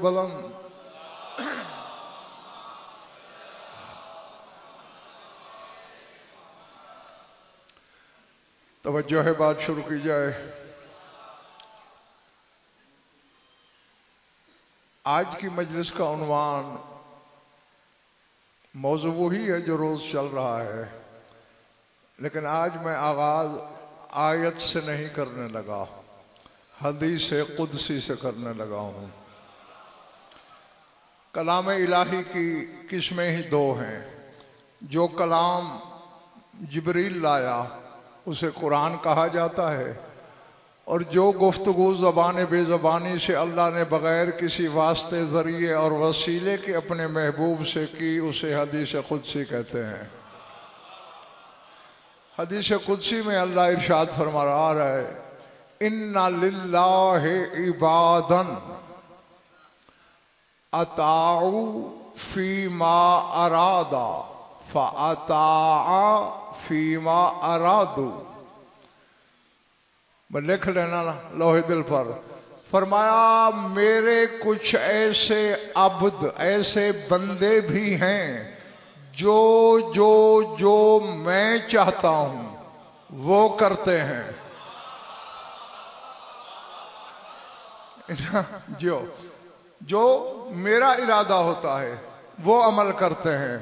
बुलंद। तवज्जो है, बात शुरू की जाए। आज की मजलिस का उन्वान मौजू वही है जो रोज़ चल रहा है, लेकिन आज मैं आगाज़ आयत से नहीं करने लगा, हदीस कुदसी से करने लगा हूँ। कलाम इलाही की किस्में ही दो हैं। जो कलाम जिब्रील लाया उसे कुरान कहा जाता है, और जो गुफ्तगू ज़बान बेज़बानी से अल्लाह ने बग़ैर किसी वास्ते ज़रिए और वसीले के अपने महबूब से की उसे हदीस कुदसी कहते हैं। हदीस कुदसी में अल्लाह इरशाद फरमा रहा है, इन्ना लिल्लाहि इबादन अताउ फीमा अरादा फ़अताअ फीमा अरादू। लिख लेना लोहे दिल पर। फरमाया, मेरे कुछ ऐसे अब्द, ऐसे बंदे भी हैं जो जो जो मैं चाहता हूं वो करते हैं। जो जो मेरा इरादा होता है वो अमल करते हैं।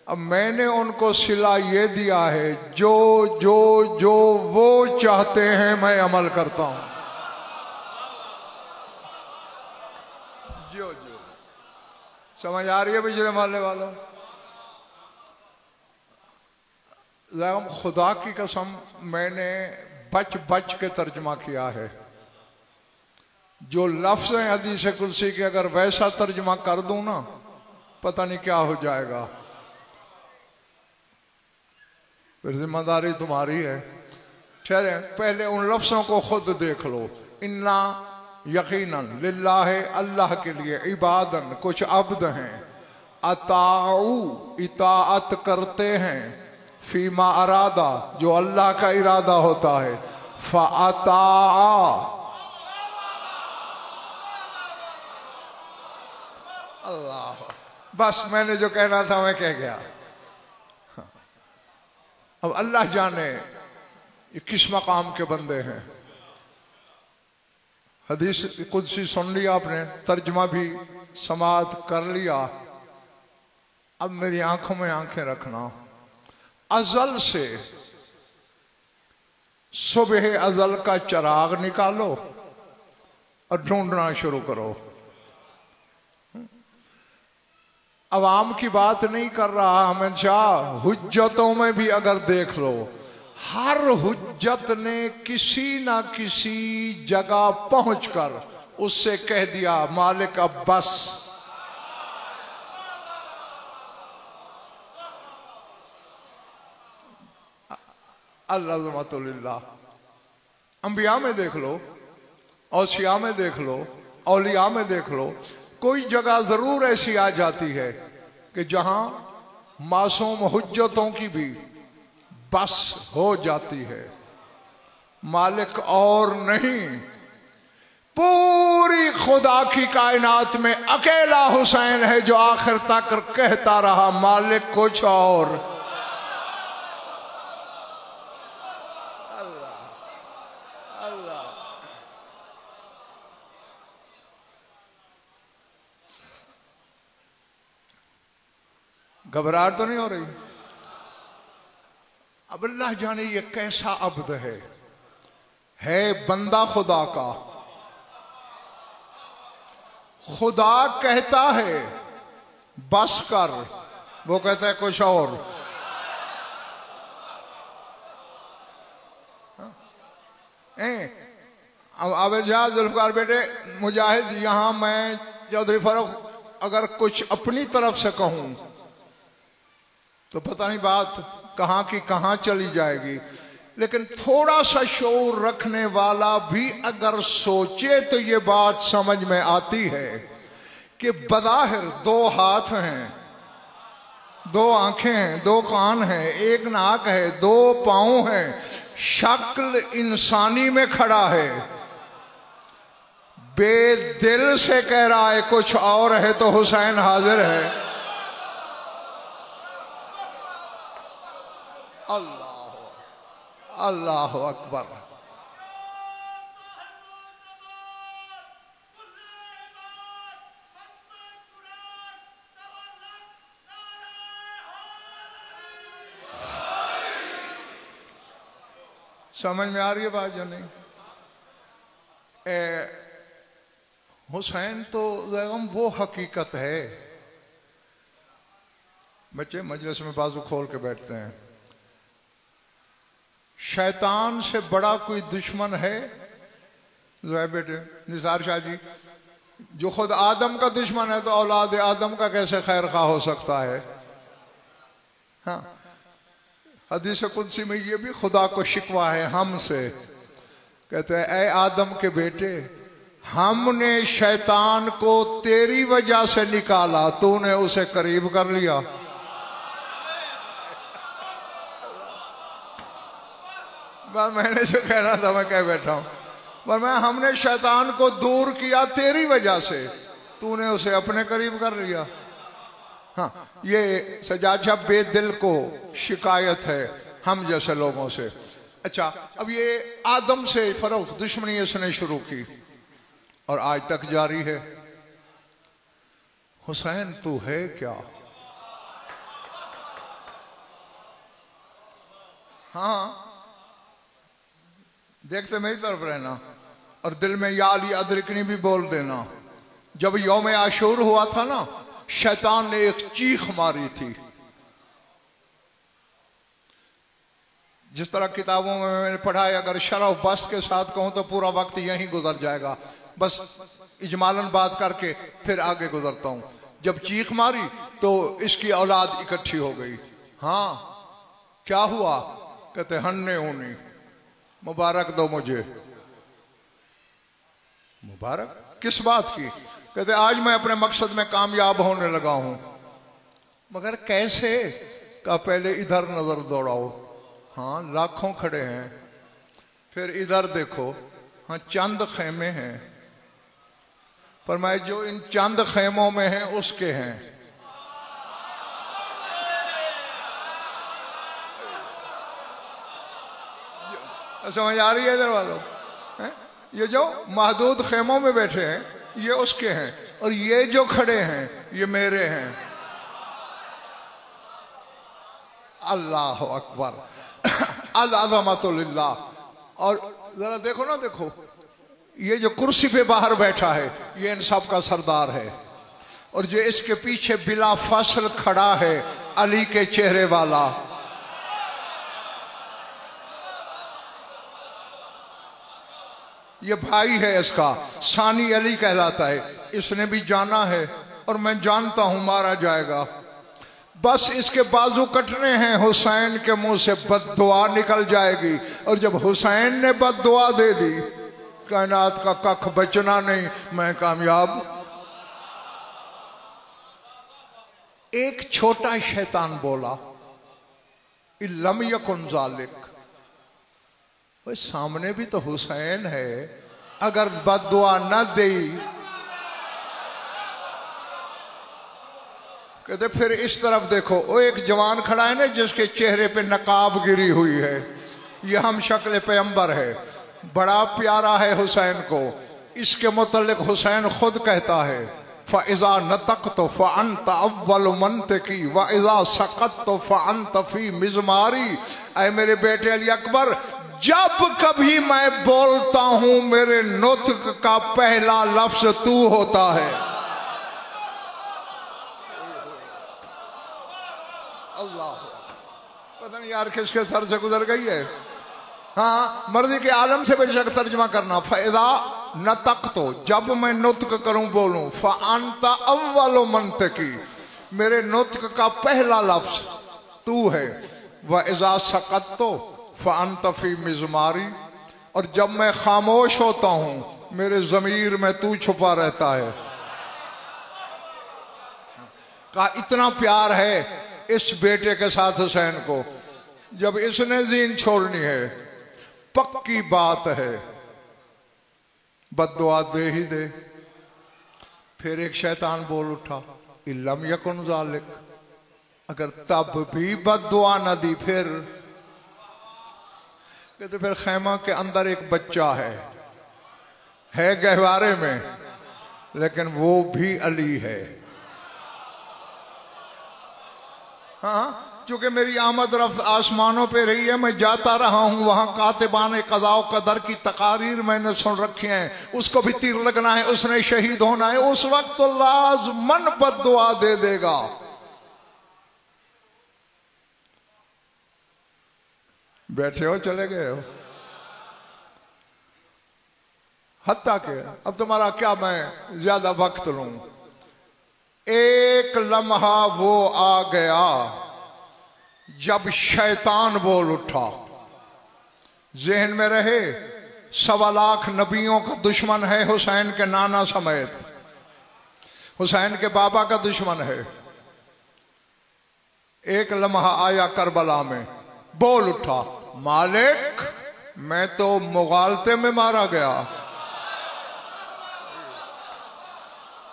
अब मैंने उनको सिला ये दिया है, जो जो जो वो चाहते हैं मैं अमल करता हूं। जो जो समझ आ रही है बिजली मारने वालों? खुदा की कसम, मैंने बच बच के तर्जमा किया है। जो लफ्ज़ हैं हदीस कुदसी के, अगर वैसा तर्जमा कर दूं ना, पता नहीं क्या हो जाएगा। फिर जिम्मेदारी तुम्हारी है। ठहरे, पहले उन लफ्ज़ों को खुद देख लो। इन्ना यकीनन लिल्लाहि, अल्लाह के लिए, इबादन कुछ अब्द हैं, अताऊ इताअत करते हैं, फीमा अरादा जो अल्लाह का इरादा होता है, फ़अताअ अल्लाह। बस मैंने जो कहना था मैं कह गया। अब अल्लाह जाने ये किस मकाम के बंदे हैं। हदीस कुदसी सुन लिया आपने, तर्जमा भी समाअत कर लिया। अब मेरी आंखों में आंखें रखना। अजल से सुबह अजल का चिराग निकालो और ढूंढना शुरू करो। अवाम की बात नहीं कर रहा हमेशा, हुज्जतों में भी अगर देख लो, हर हुज्जत ने किसी ना किसी जगह पहुंचकर उससे कह दिया, मालिक अब बस। अल्लाह अंबिया में देख लो, औसिया में देख लो, औलिया में देख लो, कोई जगह जरूर ऐसी आ जाती है कि जहां मासूम हुज्जतों की भी बस हो जाती है। मालिक और नहीं, पूरी खुदा की कायनात में अकेला हुसैन है जो आखिर तक कहता रहा, मालिक कुछ और। अल्लाह अल्लाह। घबराहट तो नहीं हो रही? अब अल्लाह जाने ये कैसा अब्द है बंदा खुदा का। खुदा कहता है बस कर, वो कहता है कुछ और। अब आवेजा जुल्फकार बेटे मुजाहिद, यहां मैं चौधरी फारूक अगर कुछ अपनी तरफ से कहूं तो पता नहीं बात कहां की कहां चली जाएगी। लेकिन थोड़ा सा शऊर रखने वाला भी अगर सोचे तो ये बात समझ में आती है कि बज़ाहिर दो हाथ हैं, दो आंखें हैं, दो कान हैं, एक नाक है, दो पांव हैं, शक्ल इंसानी में खड़ा है, बेदिल से कह रहा है कुछ और है, तो हुसैन हाजिर है। अल्लाह अल्लाह अकबर। समझ में आ रही है बात जो नहीं? हुसैन तो वो हकीकत है। बच्चे मजलिस में बाजू खोल के बैठते हैं। शैतान से बड़ा कोई दुश्मन है? जो है बेटे निसार शाह जी, जो खुद आदम का दुश्मन है तो औलाद आदम का कैसे खैर खा हो सकता है? हाँ, हदीस कुदसी में ये भी खुदा को शिकवा है हमसे। कहते हैं ऐ आदम के बेटे, हमने शैतान को तेरी वजह से निकाला, तूने उसे करीब कर लिया। मैंने जो कहना था मैं कह बैठा हूं, पर मैं हमने शैतान को दूर किया तेरी वजह से, तूने उसे अपने करीब कर लिया। हाँ, ये सजाद शाह बेदिल को शिकायत है हम जैसे लोगों से। अच्छा, अब ये आदम से फरोख्त दुश्मनी इसने शुरू की और आज तक जारी है। हुसैन तू है क्या? हाँ, देखते मेरी तरफ रहना और दिल में या अली अदरिकनी भी बोल देना। जब यौम आशूर हुआ था ना, शैतान ने एक चीख मारी थी। जिस तरह किताबों में मैंने पढ़ा है, अगर शरफ बस के साथ कहूं तो पूरा वक्त यहीं गुजर जाएगा, बस इजमालन बात करके फिर आगे गुजरता हूं। जब चीख मारी तो इसकी औलाद इकट्ठी हो गई। हाँ, क्या हुआ? कहते हन्ने होनी, मुबारक दो मुझे। मुबारक किस बात की? कहते आज मैं अपने मकसद में कामयाब होने लगा हूं। मगर कैसे? का पहले इधर नजर दौड़ाओ। हाँ, लाखों खड़े हैं। फिर इधर देखो, हाँ चंद खेमे हैं। फरमाए जो इन चंद खेमों में हैं उसके हैं। समझ आ रही है इधर वालों? ये जो महदूद खेमों में बैठे हैं ये उसके हैं, और ये जो खड़े हैं ये मेरे हैं। अल्लाह अकबर, अल-अज़मतु लिल्लाह। और जरा देखो ना, देखो ये जो कुर्सी पे बाहर बैठा है ये इन सब का सरदार है, और जो इसके पीछे बिला फसल खड़ा है अली के चेहरे वाला, ये भाई है इसका, सानी अली कहलाता है। इसने भी जाना है और मैं जानता हूं मारा जाएगा। बस इसके बाजू कटने हैं, हुसैन के मुंह से बद्दुआ निकल जाएगी। और जब हुसैन ने बद्दुआ दे दी, कायनात का कख बचना नहीं, मैं कामयाब। एक छोटा शैतान बोला इल्लम यकुन ज़ालिक, सामने भी तो हुसैन है, अगर बद्दुआ न दे। कहते फिर इस तरफ देखो, वो एक जवान खड़ा है ना जिसके चेहरे पे नकाब गिरी हुई है, ये हम शक्ल पैगंबर है, बड़ा प्यारा है हुसैन को। इसके मुतल्लिक हुसैन खुद कहता है फ़इज़ा नतक़्तु फ़अन्त अव्वलु मंतिक़ी व इज़ा सकत्तु फ़अन्त फ़ी मिज़मारी। ऐ मेरे बेटे अली अकबर, जब कभी मैं बोलता हूं मेरे नुत्क का पहला लफ्ज तू होता है। अल्लाह, पता नहीं यार किसके सर से गुजर गई है। हाँ, मर्दी के आलम से बेशक तर्जमा करना, फ़इज़ा नतक़्तु, जब मैं नुत्क करूं बोलूं, फ़अन्त अव्वलु मंतिक़ी, मेरे नुत्क का पहला लफ्ज तू है, व इज़ा सकत्तु फ़अन्त फ़ी मिज़मारी, और जब मैं खामोश होता हूँ मेरे ज़मीर में तू छुपा रहता है। कहा इतना प्यार है इस बेटे के साथ हुसैन को, जब इसने जीन छोड़नी है पक्की बात है बद्दुआ दे ही दे। फिर एक शैतान बोल उठा, इल्लम यकुन ज़ालिक, अगर तब भी बद्दुआ न दी फिर, कहते फिर खैमा के अंदर एक बच्चा है गहवारे में, लेकिन वो भी अली है। हाँ, चूंकि मेरी आमद रफ्त आसमानों पे रही है, मैं जाता रहा हूं वहां, कातिबान क़ज़ा व क़दर की तकारीर मैंने सुन रखी हैं, उसको भी तीर लगना है, उसने शहीद होना है, उस वक्त तो लाज़मन बद्दुआ दे देगा। बैठे हो चले गए हो, हत्ता के अब तुम्हारा क्या मैं ज्यादा वक्त लूं। एक लम्हा वो आ गया जब शैतान बोल उठा। जहन में रहे 1.25 लाख नबियों का दुश्मन है हुसैन के नाना समेत, हुसैन के बाबा का दुश्मन है। एक लम्हा आया करबला में, बोल उठा, मालिक मैं तो मुगालते में मारा गया।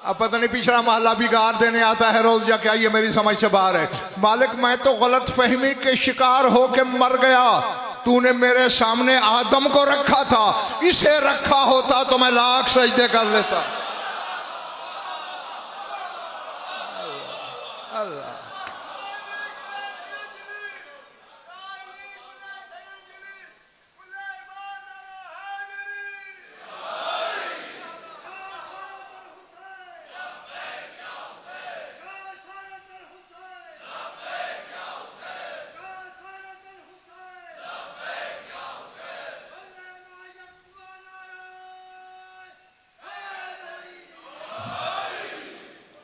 अब पता नहीं पिछला मोहल्ला भी गार देने आता है रोज, जा क्या ये मेरी समझ से बाहर है। मालिक मैं तो गलत फहमी के शिकार होके मर गया, तूने मेरे सामने आदम को रखा था, इसे रखा होता तो मैं लाख सजदे कर लेता। अल्लाह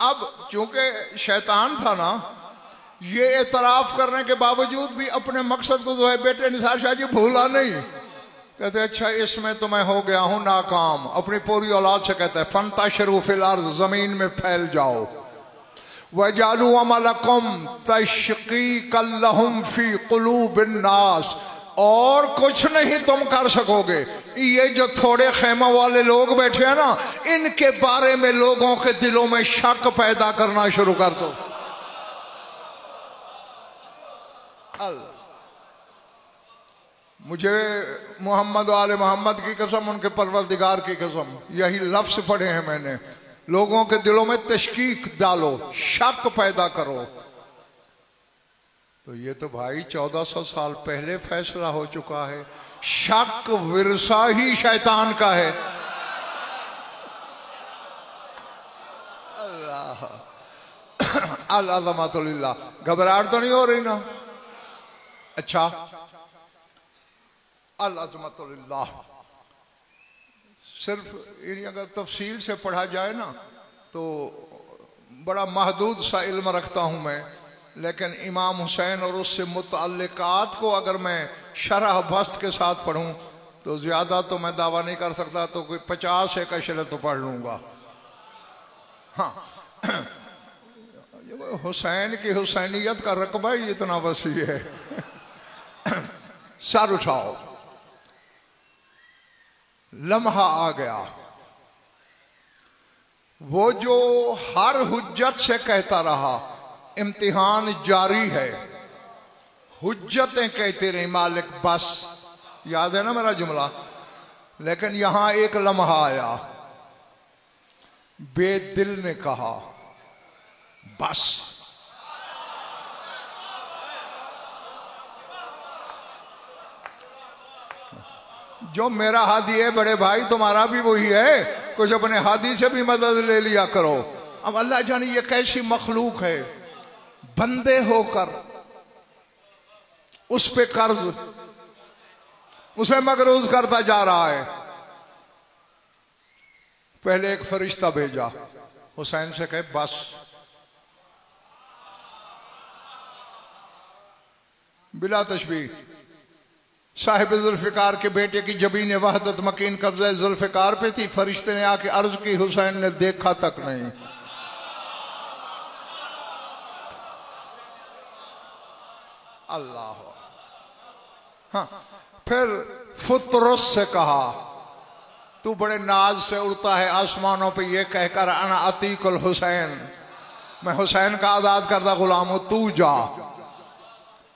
अब चूंकि शैतान था ना, ये एतराफ करने के बावजूद भी अपने मकसद को जो है बेटे निसार शाह जी भूला नहीं। कहते अच्छा इसमें तो मैं हो गया हूं नाकाम। अपनी पूरी औलाद से कहते हैं फंतशरू फिल अर्ज़, जमीन में फैल जाओ। वजालू अमलकुम तशकीकल लहुम फी कुलूबिन नास, और कुछ नहीं तुम कर सकोगे। ये जो थोड़े खैमा वाले लोग बैठे हैं ना, इनके बारे में लोगों के दिलों में शक पैदा करना शुरू कर दो। अल्लाह, मुझे मोहम्मद वाले मोहम्मद की कसम, उनके परवरदिगार की कसम, यही लफ्ज पढ़े हैं मैंने। लोगों के दिलों में तशकीक डालो, शक पैदा करो। तो ये तो भाई 1400 साल पहले फैसला हो चुका है। शक विरसा ही शैतान का है। अल्लाह अल्लाह, घबराहट तो नहीं हो रही ना? अच्छा, अल्लाह सिर्फ इन्हीं अगर तफसील से पढ़ा जाए ना तो बड़ा महदूद सा इल्म रखता हूं मैं, लेकिन इमाम हुसैन और उससे मुतअल्लिकात को अगर मैं शरह बस्त के साथ पढ़ूं तो ज़्यादा तो मैं दावा नहीं कर सकता, तो कोई 50 एक अशरे तो पढ़ लूँगा। हाँ, हुसैन की हुसैनियत का रकबा ही इतना वसी है। सर उठाओ, लम्हा आ गया वो जो हर हुज्जत से कहता रहा इम्तिहान जारी है, हुज्जतें कहते रही मालिक बस, याद है ना मेरा जुमला। लेकिन यहां एक लम्हा आया, बेदिल ने कहा बस। जो मेरा हादी है बड़े भाई, तुम्हारा भी वही है, कुछ अपने हादी से भी मदद ले लिया करो। अब अल्लाह जाने ये कैसी मखलूक है, बंदे होकर उस पे कर्ज, उसे मगरूज करता जा रहा है। पहले एक फरिश्ता भेजा, हुसैन से कहे बस। बिला तशबीह साहिब जुल्फ़िकार के बेटे की जबीन वहदत मकीन कब्ज़े जुल्फ़िकार पे थी। फरिश्ते ने आके अर्ज की, हुसैन ने देखा तक नहीं। अल्लाह। हाँ, फिर फुतरस से कहा, तू बड़े नाज से उड़ता है आसमानों पे, ये कहकर अना अतीकुल हुसैन, मैं हुसैन का आजाद करदा गुलाम हूं, तू जा।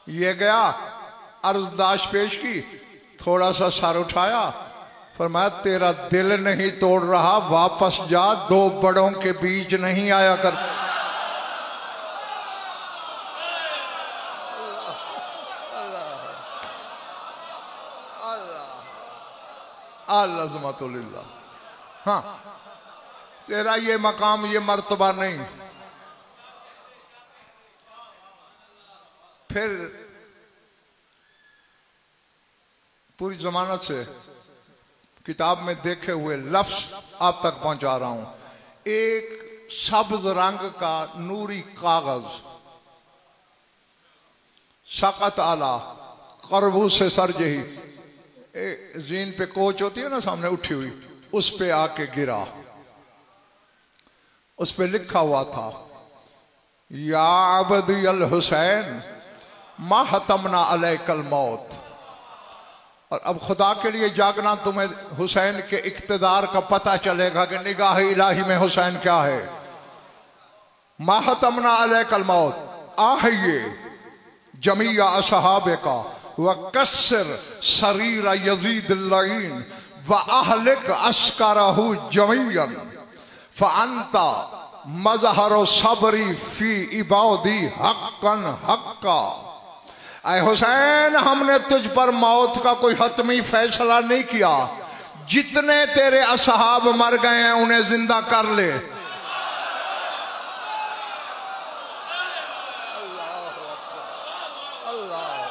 ये गया, अर्जदाश पेश की, थोड़ा सा सर उठाया, फरमाया तेरा दिल नहीं तोड़ रहा, वापस जा, दो बड़ों के बीच नहीं आया कर। अल्लाह। हाँ, तेरा ये मकाम, ये मर्तबा नहीं। फिर पूरी जमानत से किताब में देखे हुए लफ्ज आप तक पहुंचा रहा हूं। एक सब्ज रंग का नूरी कागज, शकत आला करबू से सरजही, जीन पे कोच होती है ना सामने उठी हुई, उस पे आके गिरा। उस पे लिखा हुआ था, या अबदी अल हुसैन माहतमना अलैकल मौत। और अब खुदा के लिए जागना, तुम्हें हुसैन के इक्तदार का पता चलेगा कि निगाह इलाही में हुसैन क्या है। माहतमना अलैकल मौत, आहिए जमिया असहाबे का व कस्सर शरीर यजीद लईन व अहलिक अस्करहु जमीयन फअंता मजहर सबरी फी इबादी हक्कन हक्का। ऐ हुसैन, हमने तुझ पर मौत का कोई हतमी फैसला नहीं किया, जितने तेरे असहाब मर गए हैं उन्हें जिंदा कर ले। अल्लाह अल्लाह